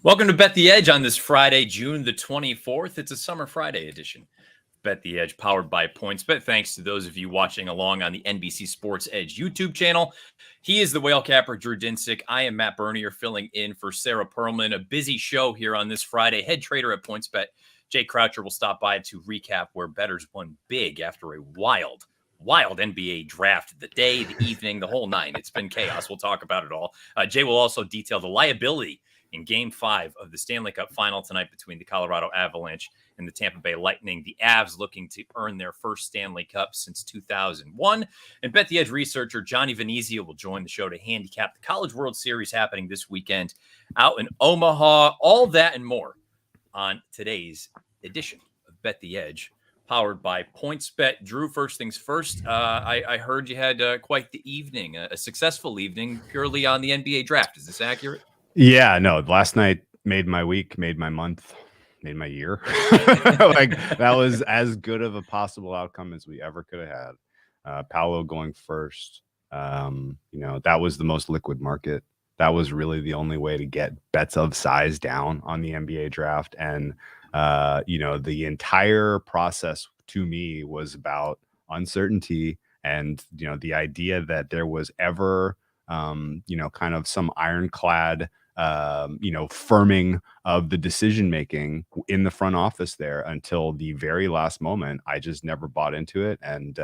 Welcome to Bet the Edge on this Friday, June the 24th. It's a summer Friday edition. Bet the Edge powered by PointsBet. Thanks to those of you watching along on the NBC Sports EDGE YouTube channel. He is the whale capper, Drew Dinsick. I am Matt Bernier filling in for Sarah Perlman. A busy show here on this Friday. Head trader at PointsBet, Jay Croucher, will stop by to recap where bettors won big after a wild NBA draft. The day, the evening, the whole nine. It's been chaos. We'll talk about it all. Jay will also detail the liability in Game 5 of the Stanley Cup Final tonight between the Colorado Avalanche and the Tampa Bay Lightning. The Avs looking to earn their first Stanley Cup since 2001. And Bet the Edge researcher Johnny Venezia will join the show to handicap the College World Series happening this weekend out in Omaha. All that and more on today's edition of Bet the Edge, powered by PointsBet. Drew, first things first, I heard you had quite the evening, a successful evening purely on the NBA draft. Is this accurate? Yeah, no, last night made my week, made my month, made my year. Like, that was as good of a possible outcome as we ever could have had. Paolo going first, that was the most liquid market. That was really the only way to get bets of size down on the NBA draft. And, the entire process to me was about uncertainty and, the idea that there was ever, kind of some ironclad firming of the decision making in the front office there until the very last moment. I just never bought into it, and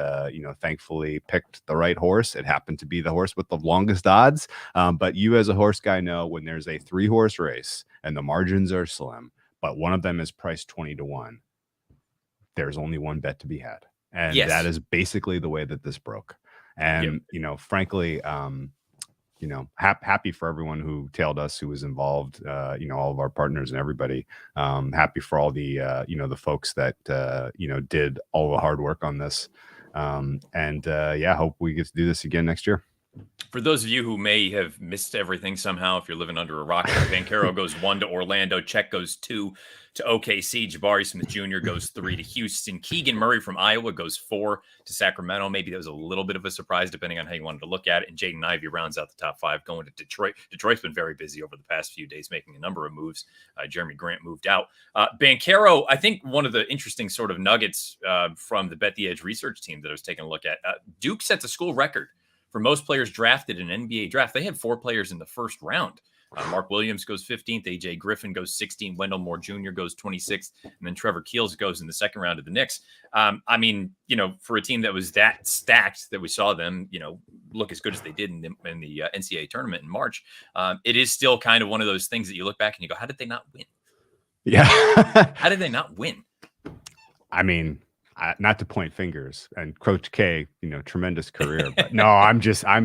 thankfully picked the right horse. It happened to be the horse with the longest odds, but you as a horse guy know when there's a 3-horse race and the margins are slim, but one of them is priced 20-1, there's only one bet to be had, and yes, that is basically the way that this broke. And frankly, happy for everyone who tailed us, who was involved, all of our partners and everybody. Happy for all the, the folks that, did all the hard work on this. Hope we get to do this again next year. For those of you who may have missed everything somehow, if you're living under a rock, Banchero goes 1 to Orlando, Chet goes 2 to OKC, Jabari Smith Jr. goes 3 to Houston, Keegan Murray from Iowa goes 4 to Sacramento. Maybe that was a little bit of a surprise, depending on how you wanted to look at it. And Jaden Ivey rounds out the top 5, going to Detroit. Detroit's been very busy over the past few days, making a number of moves. Jeremy Grant moved out. Banchero, I think one of the interesting sort of nuggets from the Bet the Edge research team that I was taking a look at, Duke sets a school record for most players drafted in an NBA draft. They had 4 players in the first round. Mark Williams goes 15th. AJ Griffin goes 16th. Wendell Moore Jr. goes 26th. And then Trevor Keels goes in the second round of the Knicks. For a team that was that stacked that we saw them, look as good as they did in the NCAA tournament in March, it is still kind of one of those things that you look back and you go, how did they not win? Yeah. How did they not win? I mean, not to point fingers, and Coach K, tremendous career, but no, I'm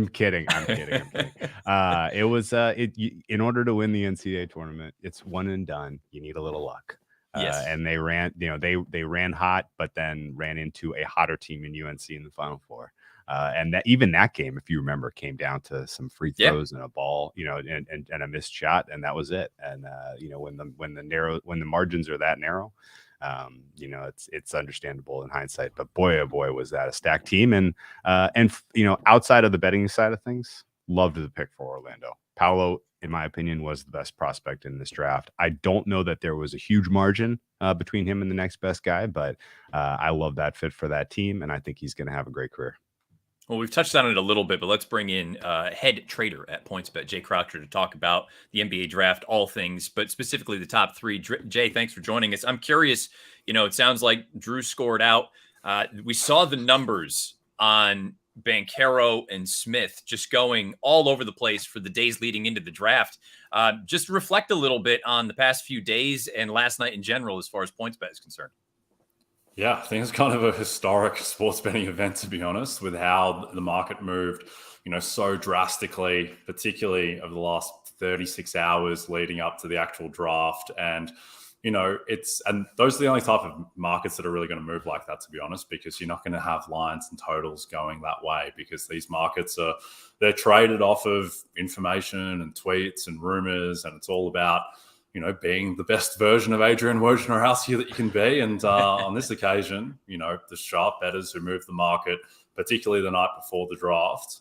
kidding. It was, in order to win the NCAA tournament, it's one and done. You need a little luck. Yes. And they ran, they ran hot, but then ran into a hotter team in UNC in the Final Four. And that game, if you remember, came down to some free throws and a ball, and a missed shot, and that was it. And when the margins are that narrow, it's understandable in hindsight, but boy, oh boy, was that a stacked team. And outside of the betting side of things, loved the pick for Orlando. Paolo, in my opinion, was the best prospect in this draft. I don't know that there was a huge margin between him and the next best guy, but I love that fit for that team, and I think he's going to have a great career. Well, we've touched on it a little bit, but let's bring in head trader at PointsBet, Jay Croucher, to talk about the NBA draft, all things, but specifically the top 3. Jay, thanks for joining us. I'm curious, it sounds like Drew scored out. We saw the numbers on Banchero and Smith just going all over the place for the days leading into the draft. Just reflect a little bit on the past few days and last night in general as far as PointsBet is concerned. Yeah, I think it's kind of a historic sports betting event, to be honest, with how the market moved, so drastically, particularly over the last 36 hours leading up to the actual draft. And, and those are the only type of markets that are really going to move like that, to be honest, because you're not going to have lines and totals going that way, because these markets they're traded off of information and tweets and rumors, and it's all about, being the best version of Adrian Wojnarowski that you can be. And on this occasion, the sharp bettors who move the market particularly the night before the draft,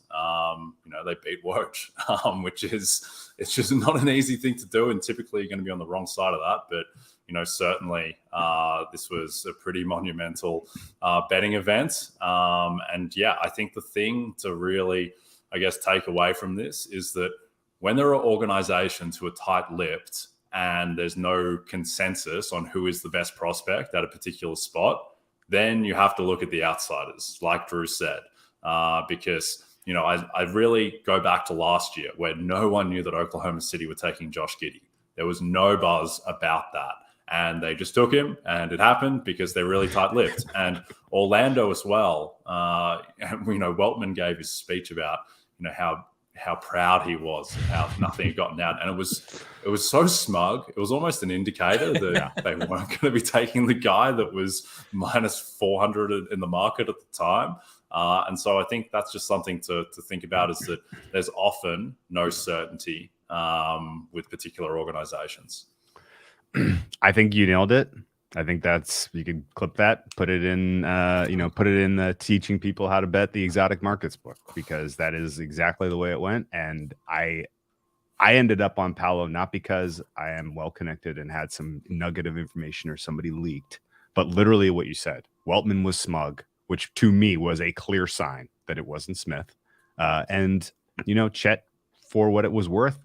they beat Woj, which it's just not an easy thing to do. And typically you're going to be on the wrong side of that. But, certainly this was a pretty monumental betting event. I think the thing to really, I guess, take away from this is that when there are organizations who are tight-lipped and there's no consensus on who is the best prospect at a particular spot, then you have to look at the outsiders, like Drew said, because, I really go back to last year where no one knew that Oklahoma City were taking Josh Giddey. There was no buzz about that. And they just took him, and it happened because they're really tight-lipped. And Orlando as well, Weltman gave his speech about, how proud he was, how nothing had gotten out. And it was so smug. It was almost an indicator that they weren't going to be taking the guy that was minus 400 in the market at the time. And so I think that's just something to think about, is that there's often no certainty with particular organizations. I think you nailed it. I think you can clip that, put it in the teaching people how to bet the exotic markets book, because that is exactly the way it went. And I ended up on Paolo, not because I am well connected and had some nugget of information or somebody leaked, but literally what you said. Weltman was smug, which to me was a clear sign that it wasn't Smith. And Chet, for what it was worth,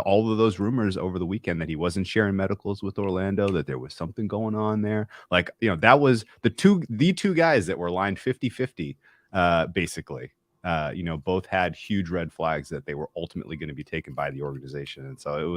all of those rumors over the weekend that he wasn't sharing medicals with Orlando, that there was something going on there. Like, that was the two guys that were lined 50-50, basically, both had huge red flags that they were ultimately going to be taken by the organization. And so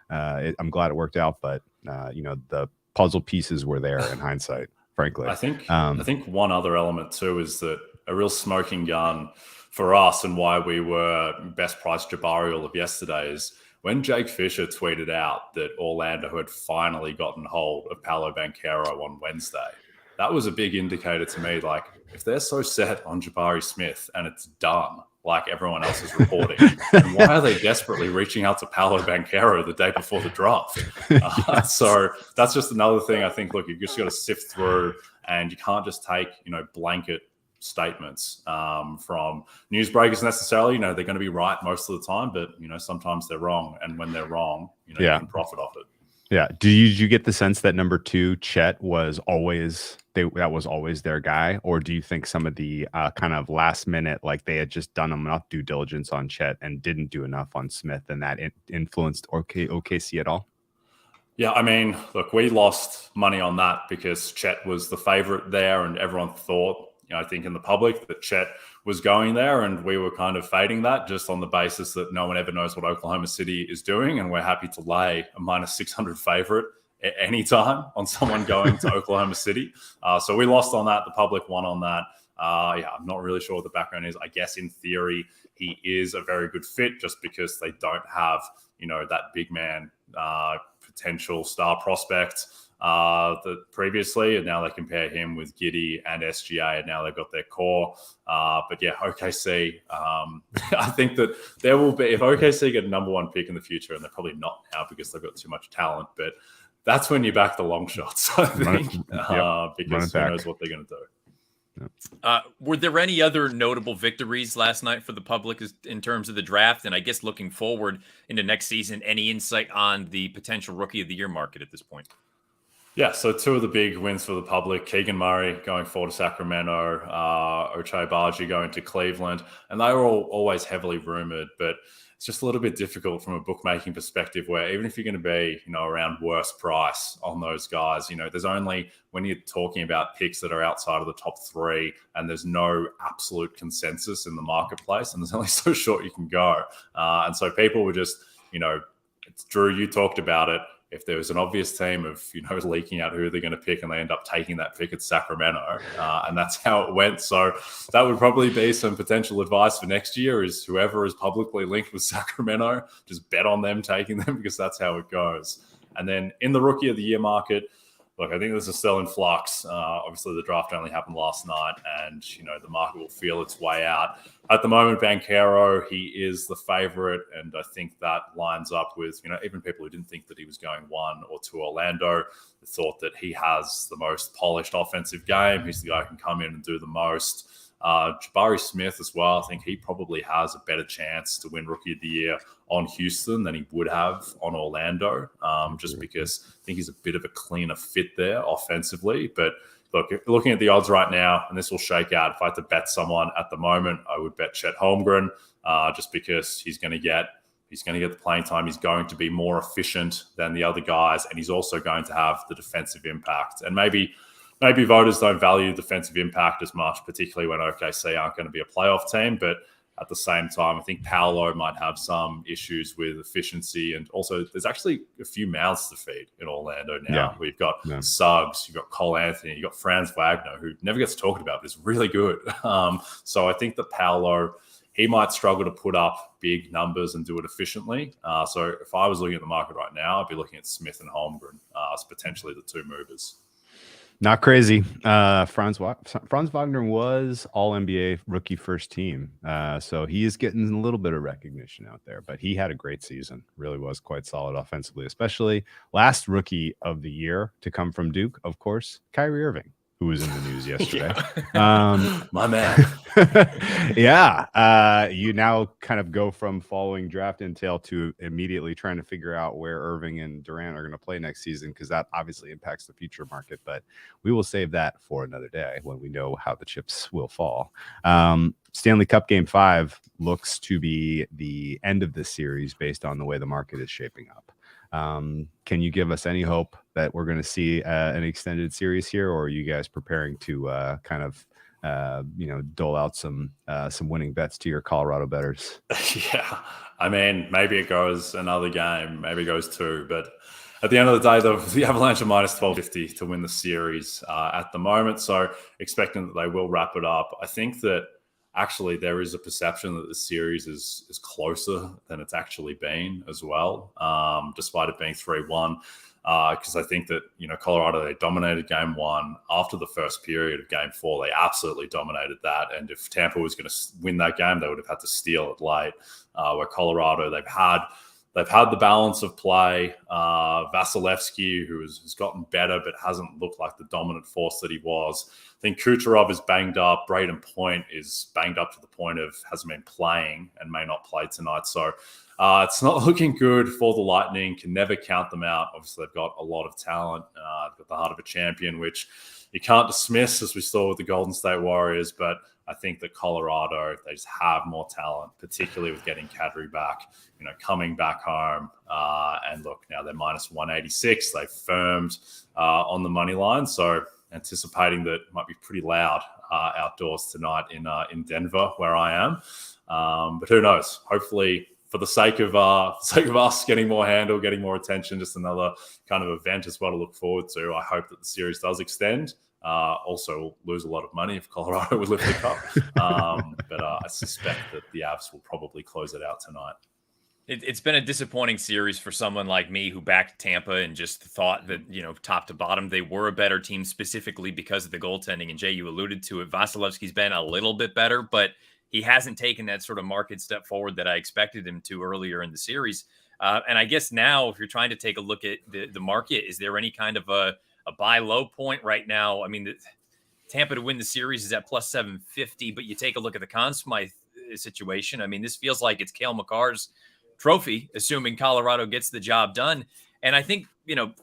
I'm glad it worked out, but the puzzle pieces were there in hindsight, frankly. I think one other element too is that a real smoking gun for us, and why we were best price Jabari all of yesterday, is when Jake Fisher tweeted out that Orlando had finally gotten hold of Paolo Banchero on Wednesday. That was a big indicator to me. Like, if they're so set on Jabari Smith and it's done, like everyone else is reporting, why are they desperately reaching out to Paolo Banchero the day before the draft? So that's just another thing. I think, look, you've just got to sift through, and you can't just take, blanket statements from newsbreakers necessarily. They're going to be right most of the time, but sometimes they're wrong, and when they're wrong, you can profit off it. Yeah. Did you get the sense that number 2, Chet, was always their guy, or do you think some of the kind of last minute, like they had just done enough due diligence on Chet and didn't do enough on Smith, and that influenced OKC at all? Yeah, I mean, look, we lost money on that because Chet was the favorite there, and everyone thought, I think in the public, that Chet was going there, and we were kind of fading that just on the basis that no one ever knows what Oklahoma City is doing, and we're happy to lay a minus 600 favorite at any time on someone going to Oklahoma City. So we lost on that. The public won on that. I'm not really sure what the background is. I guess in theory, he is a very good fit just because they don't have, that big man potential star prospect that previously, and now they compare him with Giddey and SGA, and now they've got their core. But yeah, OKC, I think that there will be, if OKC get a number 1 pick in the future, and they're probably not now because they've got too much talent, but that's when you back the long shots, I think, because who knows what they're going to do. Were there any other notable victories last night for the public in terms of the draft? And I guess looking forward into next season, any insight on the potential Rookie of the Year market at this point? Yeah, so 2 of the big wins for the public: Keegan Murray going forward to Sacramento, Ochai Agbaji going to Cleveland. And they were always heavily rumored, but it's just a little bit difficult from a bookmaking perspective, where even if you're going to be, around worst price on those guys, there's only, when you're talking about picks that are outside of the top 3 and there's no absolute consensus in the marketplace, and there's only so short you can go. And so people were just, Drew, you talked about it. If there was an obvious team of, leaking out who they're going to pick, and they end up taking that pick at Sacramento, and that's how it went. So that would probably be some potential advice for next year, is whoever is publicly linked with Sacramento, just bet on them taking them, because that's how it goes. And then in the Rookie of the Year market, look, I think this is still in flux. Obviously, the draft only happened last night, and the market will feel its way out. At the moment, Banchero, he is the favorite, and I think that lines up with even people who didn't think that he was going 1 or 2 Orlando thought that he has the most polished offensive game. He's the guy who can come in and do the most. Jabari Smith as well. I think he probably has a better chance to win Rookie of the Year on Houston than he would have on Orlando, just because I think he's a bit of a cleaner fit there offensively. But look, looking at the odds right now, and this will shake out. If I had to bet someone at the moment, I would bet Chet Holmgren, just because he's going to get the playing time. He's going to be more efficient than the other guys, and he's also going to have the defensive impact. And maybe voters don't value defensive impact as much, particularly when OKC aren't going to be a playoff team. But at the same time, I think Paolo might have some issues with efficiency. And also, there's actually a few mouths to feed in Orlando now. Yeah. We've got Suggs, you've got Cole Anthony, you've got Franz Wagner, who never gets talked about, but is really good. So I think that Paolo, he might struggle to put up big numbers and do it efficiently. So if I was looking at the market right now, I'd be looking at Smith and Holmgren as potentially the 2 movers. Not crazy. Franz Wagner was all NBA rookie first team. So he is getting a little bit of recognition out there, but he had a great season. Really was quite solid offensively, especially last rookie of the year to come from Duke, of course, Kyrie Irving, who was in the news yesterday. My man. You now kind of go from following draft intel to immediately trying to figure out where Irving and Durant are going to play next season, because that obviously impacts the future market. But we will save that for another day when we know how the chips will fall. Stanley Cup Game 5 looks to be the end of this series based on the way the market is shaping up. Can you give us any hope that we're going to see an extended series here, or are you guys preparing to kind of dole out some winning bets to your Colorado bettors? Yeah, I mean, maybe it goes another game, maybe it goes 2, but at the end of the day, the Avalanche are minus 1250 to win the series at the moment, so expecting that they will wrap it up. I think that actually there is a perception that the series is closer than it's actually been as well, despite it being 3-1. Because I think that, Colorado, they dominated game 1. After the first period of game 4, they absolutely dominated that. And if Tampa was going to win that game, they would have had to steal it late. Where Colorado, they've had the balance of play. Vasilevsky, who has gotten better but hasn't looked like the dominant force that he was. I think Kucherov is banged up. Braden Point is banged up to the point of hasn't been playing and may not play tonight. So it's not looking good for the Lightning. Can never count them out. Obviously, they've got a lot of talent. They've got the heart of a champion, which you can't dismiss, as we saw with the Golden State Warriors. But I think that Colorado, they just have more talent, particularly with getting Kadri back, coming back home. And look, now they're minus 186. They've firmed on the money line. So anticipating that it might be pretty loud outdoors tonight in Denver, where I am. But who knows? Hopefully, for the sake of us getting more handle, getting more attention, just another kind of event as well to look forward to. I hope that the series does extend. Also, we'll lose a lot of money if Colorado would lift the cup. But I suspect that the Avs will probably close it out tonight. It's been a disappointing series for someone like me who backed Tampa and just thought that, top to bottom, they were a better team specifically because of the goaltending. And Jay, you alluded to it. Vasilevsky's been a little bit better, but he hasn't taken that sort of market step forward that I expected him to earlier in the series. And I guess now, if you're trying to take a look at the market, is there any kind of a buy low point right now? I mean, Tampa to win the series is at plus 750, but you take a look at the Conn Smythe situation. I mean, this feels like it's Cale Makar's trophy, assuming Colorado gets the job done. And I think,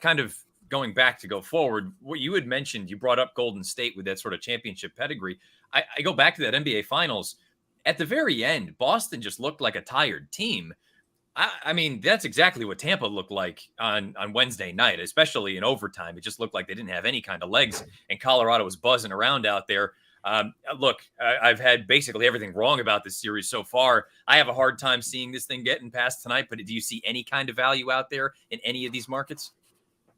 kind of going back to go forward, what you had mentioned, you brought up Golden State with that sort of championship pedigree. I go back to that NBA Finals. At the very end, Boston just looked like a tired team. I mean, that's exactly what Tampa looked like on Wednesday night, especially in overtime. It just looked like they didn't have any kind of legs, and Colorado was buzzing around out there. Look, I've had basically everything wrong about this series so far. I have a hard time seeing this thing getting past tonight, but do you see any kind of value out there in any of these markets?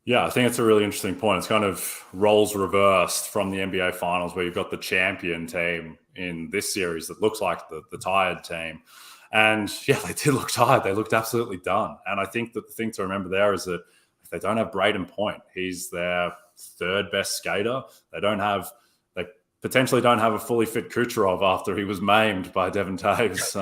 Yeah, I think it's a really interesting point. It's kind of roles reversed from the NBA Finals, where you've got the champion team in this series that looks like the tired team. And yeah, they did look tired. They looked absolutely done. And I think that the thing to remember there is that if they don't have Braden Point, he's their third best skater. They potentially don't have a fully fit Kucherov after he was maimed by Devon Taves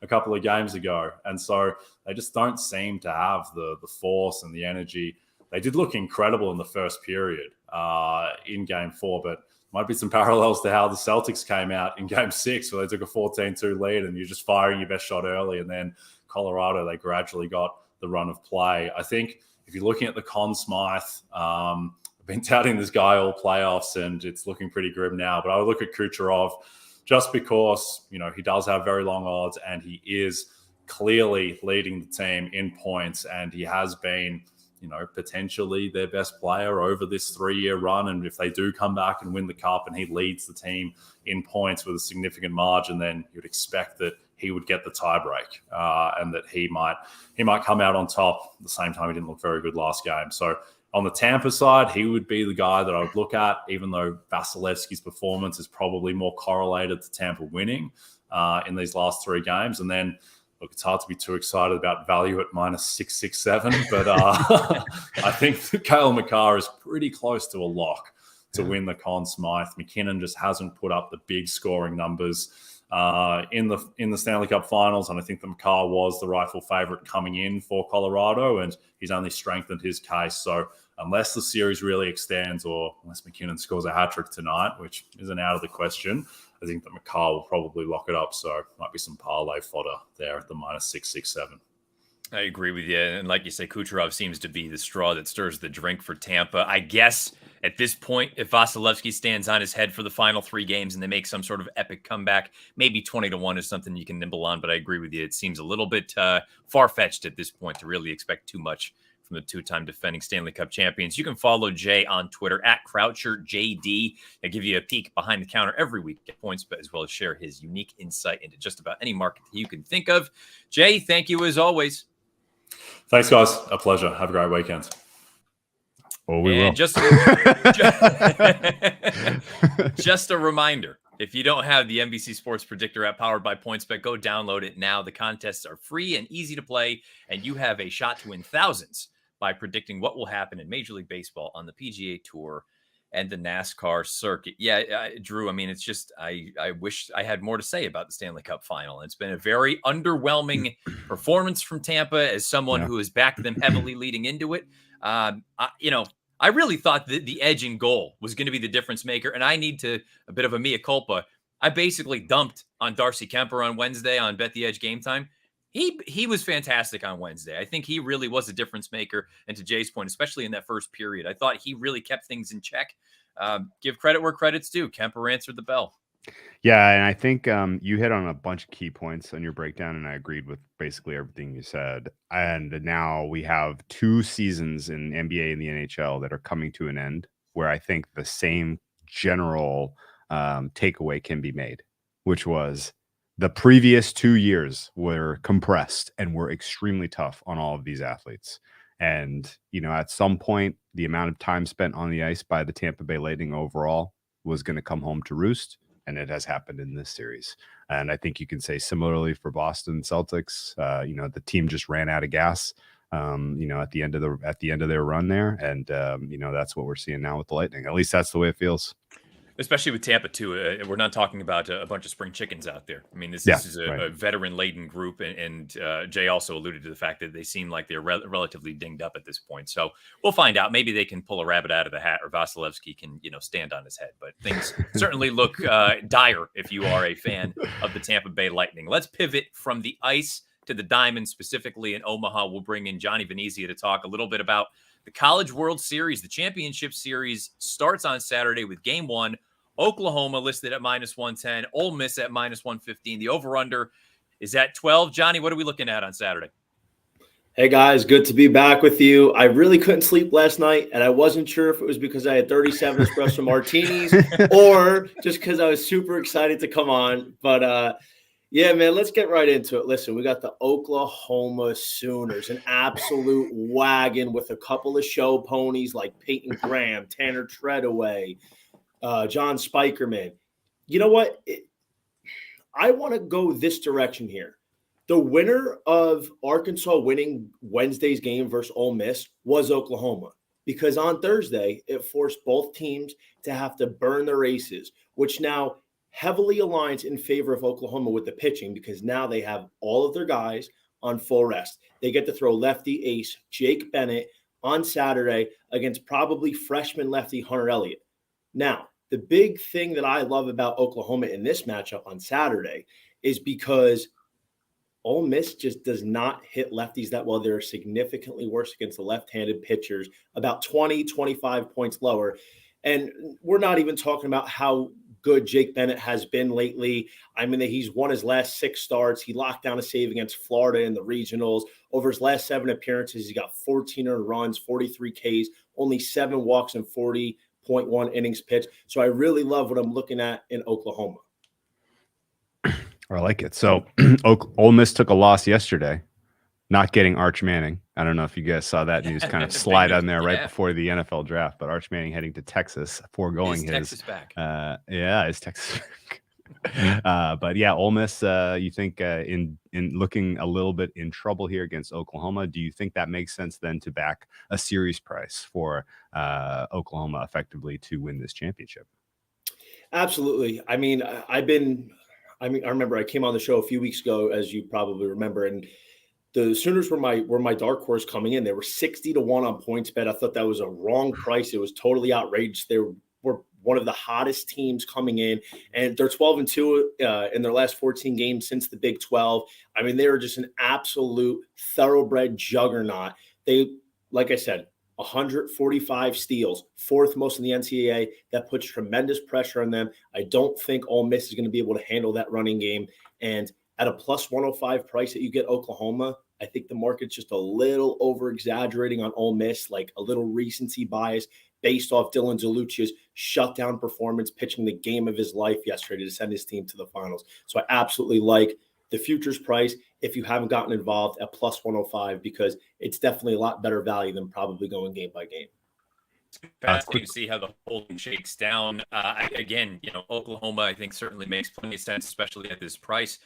a couple of games ago. And so they just don't seem to have the force and the energy. They did look incredible in the first period in Game 4, but might be some parallels to how the Celtics came out in Game 6, where they took a 14-2 lead and you're just firing your best shot early. And then Colorado, they gradually got the run of play. I think if you're looking at the Conn Smythe, I've been touting this guy all playoffs, and it's looking pretty grim now. But I would look at Kucherov just because, he does have very long odds, and he is clearly leading the team in points, and he has been, potentially their best player over this 3-year run. And if they do come back and win the cup and he leads the team in points with a significant margin, then you'd expect that he would get the tiebreak and that he might come out on top. At the same time, he didn't look very good last game. So on the Tampa side, he would be the guy that I would look at, even though Vasilevsky's performance is probably more correlated to Tampa winning in these last 3 games. And then, look, it's hard to be too excited about value at -667, but I think that Cale Makar is pretty close to a lock to win the Conn Smythe. McKinnon just hasn't put up the big scoring numbers in the Stanley Cup Finals, and I think that Makar was the rightful favorite coming in for Colorado, and he's only strengthened his case. So unless the series really extends, or unless McKinnon scores a hat-trick tonight, which isn't out of the question, I think that Makar will probably lock it up. So might be some parlay fodder there at the -667. I agree with you. And like you say, Kucherov seems to be the straw that stirs the drink for Tampa. I guess at this point, if Vasilevsky stands on his head for the final 3 games and they make some sort of epic comeback, maybe 20-1 is something you can nibble on. But I agree with you. It seems a little bit far-fetched at this point to really expect too much from the 2-time defending Stanley Cup champions. You can follow Jay on Twitter at CroucherJD. I give you a peek behind the counter every week at PointsBet, as well as share his unique insight into just about any market that you can think of. Jay, thank you as always. Thanks, guys. A pleasure. Have a great weekend. Oh, we will. Just a reminder, if you don't have the NBC Sports Predictor app powered by PointsBet, go download it now. The contests are free and easy to play, and you have a shot to win thousands by predicting what will happen in Major League Baseball, on the PGA Tour, and the NASCAR circuit. Yeah, Drew, I mean, it's just, I wish I had more to say about the Stanley Cup Final. It's been a very underwhelming performance from Tampa as someone who has backed them heavily leading into it. I really thought that the edge in goal was going to be the difference maker, and I need a bit of a mea culpa. I basically dumped on Darcy Kemper on Wednesday on Bet the Edge Game Time. He was fantastic on Wednesday. I think he really was a difference maker. And to Jay's point, especially in that first period, I thought he really kept things in check. Give credit where credit's due. Kemper answered the bell. Yeah, and I think you hit on a bunch of key points on your breakdown, and I agreed with basically everything you said. And now we have 2 seasons in NBA and the NHL that are coming to an end, where I think the same general takeaway can be made, which was the previous 2 years were compressed and were extremely tough on all of these athletes. And, at some point, the amount of time spent on the ice by the Tampa Bay Lightning overall was going to come home to roost. And it has happened in this series. And I think you can say similarly for Boston Celtics. The team just ran out of gas, at the end of their run there. And, that's what we're seeing now with the Lightning. At least that's the way it feels. Especially with Tampa, too. We're not talking about a bunch of spring chickens out there. I mean, this is a veteran-laden group, and Jay also alluded to the fact that they seem like they're relatively dinged up at this point. So we'll find out. Maybe they can pull a rabbit out of the hat, or Vasilevsky can, stand on his head. But things certainly look dire if you are a fan of the Tampa Bay Lightning. Let's pivot from the ice to the diamond, specifically in Omaha. We'll bring in Johnny Venezia to talk a little bit about the College World Series. The championship series starts on Saturday with Game 1. Oklahoma listed at -110, Ole Miss at -115. The over-under is at 12. Johnny, what are we looking at on Saturday? Hey, guys, good to be back with you. I really couldn't sleep last night, and I wasn't sure if it was because I had 37 espresso martinis or just because I was super excited to come on. But, yeah, man, let's get right into it. Listen, we got the Oklahoma Sooners, an absolute wagon with a couple of show ponies like Peyton Graham, Tanner Treadaway, John Spikerman. You know what? I want to go this direction here. The winner of Arkansas winning Wednesday's game versus Ole Miss was Oklahoma. because on Thursday, it forced both teams to have to burn their aces, which now heavily aligns in favor of Oklahoma with the pitching, because now they have all of their guys on full rest. They get to throw lefty ace Jake Bennett on Saturday against probably freshman lefty Hunter Elliott. Now, the big thing that I love about Oklahoma in this matchup on Saturday is because Ole Miss just does not hit lefties that well. They're significantly worse against the left-handed pitchers, about 20, 25 points lower. And we're not even talking about how good Jake Bennett has been lately. I mean, he's won his last 6 starts. He locked down a save against Florida in the regionals. Over his last 7 appearances, he got 14 earned runs, 43 Ks, only 7 walks and 40.1 innings pitched. So I really love what I'm looking at in Oklahoma. I like it. So Ole Miss took a loss yesterday, not getting Arch Manning. I don't know if you guys saw that news kind of slide on there right before the NFL draft, but Arch Manning heading to Texas, foregoing Texas back. Is Texas back. But yeah, Ole Miss, you think in looking a little bit in trouble here against Oklahoma, do you think that makes sense then to back a series price for Oklahoma effectively to win this championship? Absolutely. I mean, I remember I came on the show a few weeks ago, as you probably remember, and the Sooners were my dark horse coming in. They were 60-1 on PointsBet. I thought that was a wrong price. It was totally outrageous. They were one of the hottest teams coming in, and they're 12-2 in their last 14 games since the Big 12. I mean, they were just an absolute thoroughbred juggernaut. They, like I said, 145 steals, 4th most in the NCAA. That puts tremendous pressure on them. I don't think Ole Miss is going to be able to handle that running game. And at a plus 105 price that you get Oklahoma, I think the market's just a little over-exaggerating on Ole Miss, like a little recency bias based off Dylan DeLuccia's shutdown performance, pitching the game of his life yesterday to send his team to the finals. So I absolutely like the futures price if you haven't gotten involved at plus 105, because it's definitely a lot better value than probably going game by game. Fascinating to see how the holding shakes down. Again, Oklahoma, I think, certainly makes plenty of sense, especially at this price.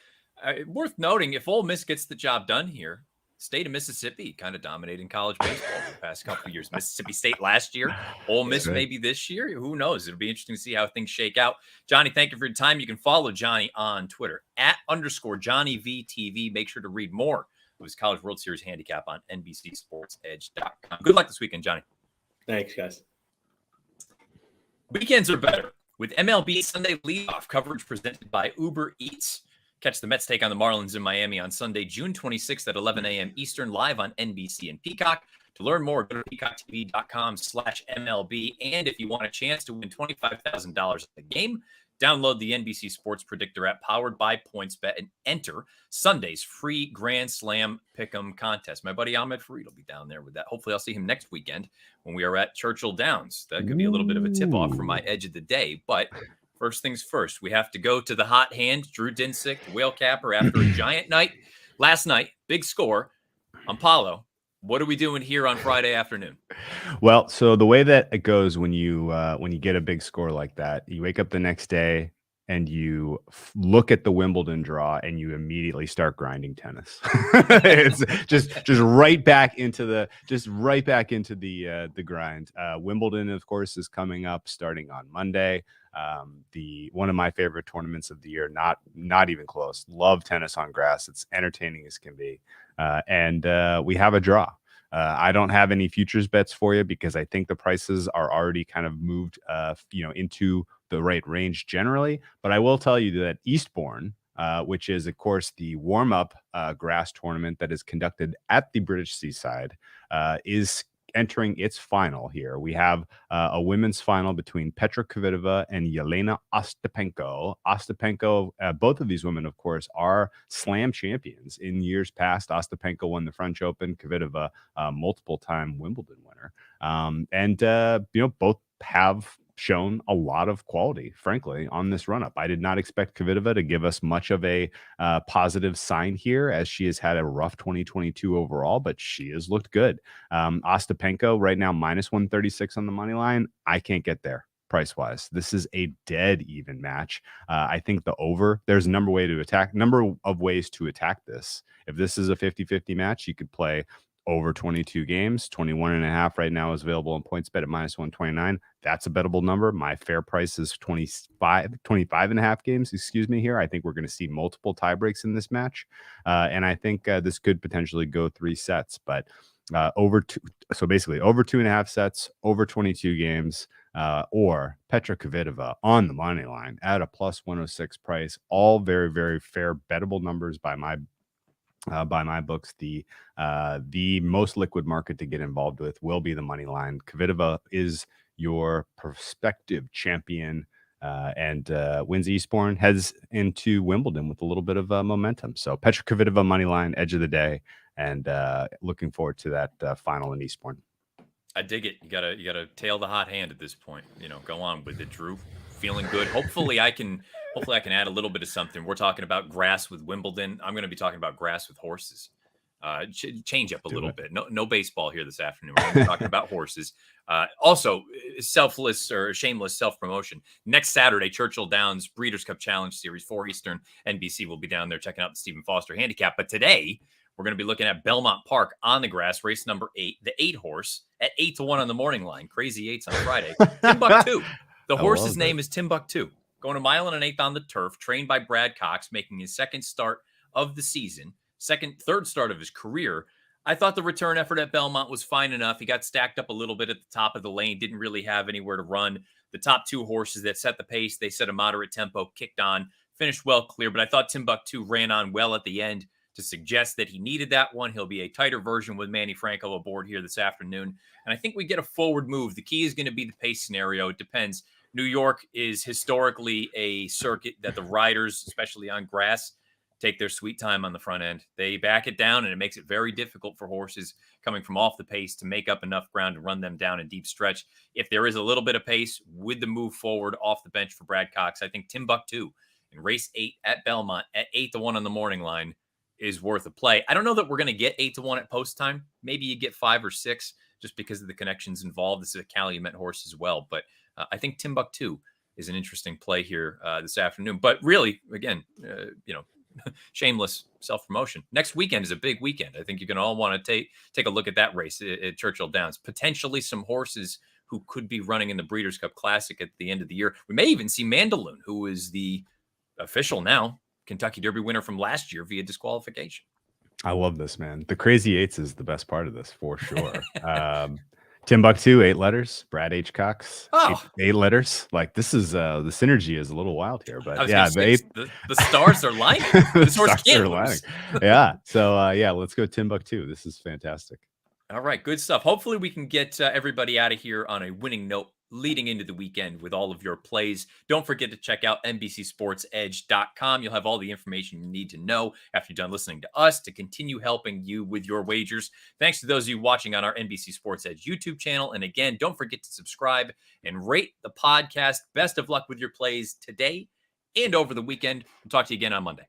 Worth noting, if Ole Miss gets the job done here, state of Mississippi kind of dominating college baseball for the past couple of years. Mississippi State last year, Ole Miss maybe this year. Who knows? It'll be interesting to see how things shake out. Johnny, thank you for your time. You can follow Johnny on Twitter @_JohnnyVTV. Make sure to read more of his College World Series handicap on NBCSportsEdge.com. Good luck this weekend, Johnny. Thanks, guys. Weekends are better with MLB Sunday leadoff coverage presented by Uber Eats. Catch the Mets take on the Marlins in Miami on Sunday, June 26th at 11 a.m. Eastern, live on NBC and Peacock. To learn more, go to peacocktv.com/MLB. And if you want a chance to win $25,000 at the game, download the NBC Sports Predictor app powered by PointsBet and enter Sunday's free Grand Slam Pick'em contest. My buddy Ahmed Fareed will be down there with that. Hopefully I'll see him next weekend when we are at Churchill Downs. That could be a little bit of a tip-off for my edge of the day, but first things first, we have to go to the hot hand, Drew Dinsick, the whale capper, after a giant night. Last night, big score on Paolo. What are we doing here on Friday afternoon? Well, so the way that it goes when you get a big score like that, you wake up the next day and you look at the Wimbledon draw and you immediately start grinding tennis. It's just right back into the grind. Wimbledon, of course, is coming up starting on Monday. The one of my favorite tournaments of the year, not even close. Love tennis on grass. It's entertaining as can be. And we have a draw. I don't have any futures bets for you because I think the prices are already kind of moved, into the right range generally. But I will tell you that Eastbourne, which is, of course, the warm-up grass tournament that is conducted at the British Seaside, is entering its final here. We have a women's final between Petra Kvitova and Yelena Ostapenko. Both of these women, of course, are slam champions. In years past, Ostapenko won the French Open, Kvitova, multiple-time Wimbledon winner. Both have shown a lot of quality, frankly, on this run-up. I did not expect Kvitova to give us much of a positive sign here, as she has had a rough 2022 overall, but she has looked good. Ostapenko right now -136 on the money line. I can't get there price-wise. This is a dead even match. I think the over, there's a number of ways to attack this. If this is a 50-50 match, you could play over 22 games. 21.5 right now is available on PointsBet at -129. That's a bettable number. My fair price is 25.5 games, excuse me here. I think we're going to see multiple tie breaks in this match. And I think this could potentially go 3 sets, but so basically over 2.5 sets, over 22 games, or Petra Kvitova on the money line at a +106 price. All very, very fair bettable numbers by my books. The most liquid market to get involved with will be the money line. Kvitova is your prospective champion, and wins Eastbourne, heads into Wimbledon with a little bit of momentum. So Petra Kvitova money line, edge of the day, and looking forward to that final in Eastbourne. I dig it. You gotta tail the hot hand at this point. Go on with it, Drew. Feeling good. Hopefully I can add a little bit of something. We're talking about grass with Wimbledon. I'm going to be talking about grass with horses. Change up a little bit. No baseball here this afternoon. We're going to be talking about horses. Also, selfless or shameless self-promotion. Next Saturday, Churchill Downs Breeders' Cup Challenge Series, 4 Eastern. NBC will be down there checking out the Stephen Foster Handicap. But today, we're going to be looking at Belmont Park on the grass, race number 8, the 8 horse at 8-1 on the morning line. Crazy 8s on Friday. Timbuktu. The horse's name is Timbuktu. Going a mile and an eighth on the turf, trained by Brad Cox, making his second start of the season, third start of his career. I thought the return effort at Belmont was fine enough. He got stacked up a little bit at the top of the lane, didn't really have anywhere to run. The top 2 horses that set the pace, they set a moderate tempo, kicked on, finished well clear, but I thought Timbuktu ran on well at the end to suggest that he needed that one. He'll be a tighter version with Manny Franco aboard here this afternoon. And I think we get a forward move. The key is going to be the pace scenario. It depends. New York is historically a circuit that the riders, especially on grass, take their sweet time on the front end. They back it down, and it makes it very difficult for horses coming from off the pace to make up enough ground to run them down in deep stretch. If there is a little bit of pace with the move forward off the bench for Brad Cox, I think Timbuktu in race 8 at Belmont at 8-1 on the morning line is worth a play. I don't know that we're going to get 8-1 at post time. Maybe you get 5 or 6 just because of the connections involved. This is a Calumet horse as well, but I think Timbuktu is an interesting play here this afternoon. But really, again, shameless self-promotion. Next weekend is a big weekend. I think you're going to all want to take a look at that race at Churchill Downs. Potentially some horses who could be running in the Breeders' Cup Classic at the end of the year. We may even see Mandaloun, who is the official now Kentucky Derby winner from last year via disqualification. I love this, man. The crazy 8s is the best part of this for sure. Timbuktu, 8 letters. Brad H. Cox, 8 letters. Like this is the synergy is a little wild here, but yeah, the stars are lining. This horse can't lose. Yeah. So let's go Timbuktu. This is fantastic. All right, good stuff. Hopefully we can get everybody out of here on a winning note leading into the weekend with all of your plays. Don't forget to check out NBCSportsEdge.com. You'll have all the information you need to know after you're done listening to us to continue helping you with your wagers. Thanks to those of you watching on our NBC Sports Edge YouTube channel. And again, don't forget to subscribe and rate the podcast. Best of luck with your plays today and over the weekend. We'll talk to you again on Monday.